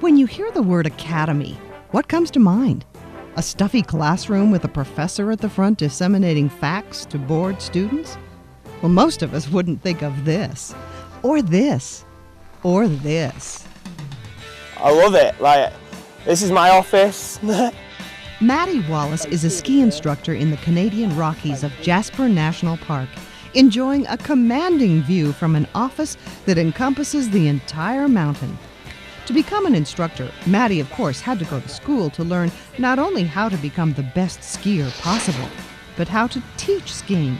When you hear the word academy, what comes to mind? A stuffy classroom with a professor at the front disseminating facts to bored students? Well, most of us wouldn't think of this, or this, or this. I love it. This is my office. Matty Wallace is a ski instructor in the Canadian Rockies of Jasper National Park, enjoying a commanding view from an office that encompasses the entire mountain. To become an instructor, Matty, of course, had to go to school to learn not only how to become the best skier possible, but how to teach skiing.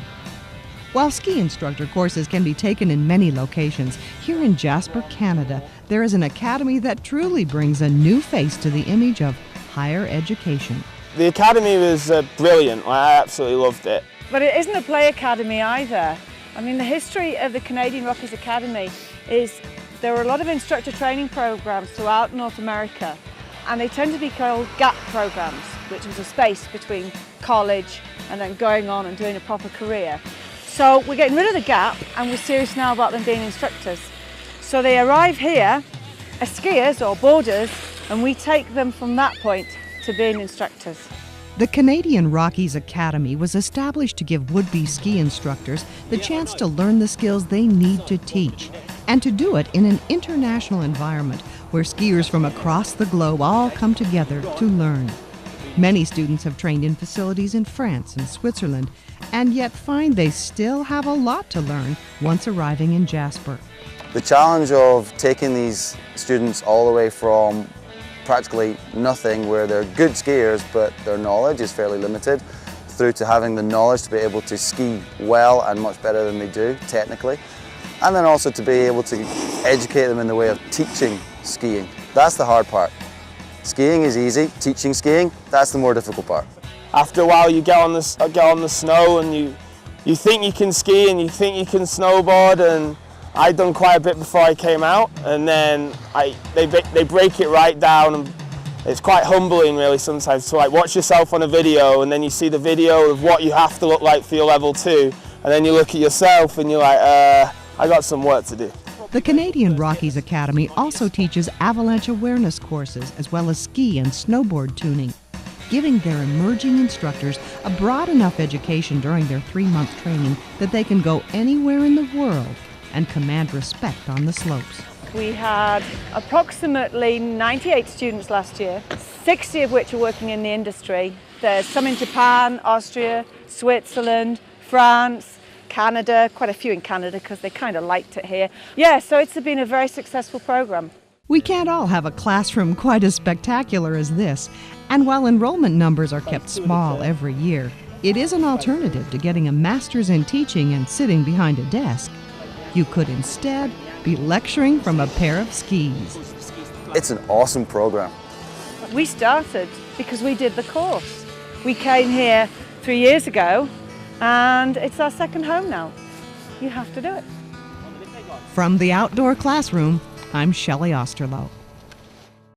While ski instructor courses can be taken in many locations, here in Jasper, Canada, there is an academy that truly brings a new face to the image of higher education. The academy was brilliant. I absolutely loved it. But it isn't a play academy either. I mean, the history of the Canadian Rockies Academy is there are a lot of instructor training programs throughout North America, and they tend to be called gap programs, which is a space between college and then going on and doing a proper career. So we're getting rid of the gap, and we're serious now about them being instructors. So they arrive here as skiers or boarders, and we take them from that point to being instructors. The Canadian Rockies Academy was established to give would-be ski instructors the chance to learn the skills they need to teach, and to do it in an international environment where skiers from across the globe all come together to learn. Many students have trained in facilities in France and Switzerland, and yet find they still have a lot to learn once arriving in Jasper. The challenge of taking these students all the way from practically nothing, where they're good skiers but their knowledge is fairly limited, through to having the knowledge to be able to ski well and much better than they do technically, and then also to be able to educate them in the way of teaching skiing. That's the hard part. Skiing is easy, teaching skiing, that's the more difficult part. After a while you get on the snow and you think you can ski and you think you can snowboard, and I'd done quite a bit before I came out, and then they break it right down, and it's quite humbling really sometimes to watch yourself on a video, and then you see the video of what you have to look like for your level 2, and then you look at yourself and you're like, I got some work to do. The Canadian Rockies Academy also teaches avalanche awareness courses as well as ski and snowboard tuning, giving their emerging instructors a broad enough education during their 3-month training that they can go anywhere in the world and command respect on the slopes. We had approximately 98 students last year, 60 of which are working in the industry. There's some in Japan, Austria, Switzerland, France, Canada, quite a few in Canada because they kind of liked it here. Yeah, so it's been a very successful program. We can't all have a classroom quite as spectacular as this, and while enrollment numbers are kept small every year, it is an alternative to getting a master's in teaching and sitting behind a desk. You could instead be lecturing from a pair of skis. It's an awesome program. We started because we did the course. We came here 3 years ago, and it's our second home now. You have to do it. From the outdoor classroom, I'm Shelley Osterloh.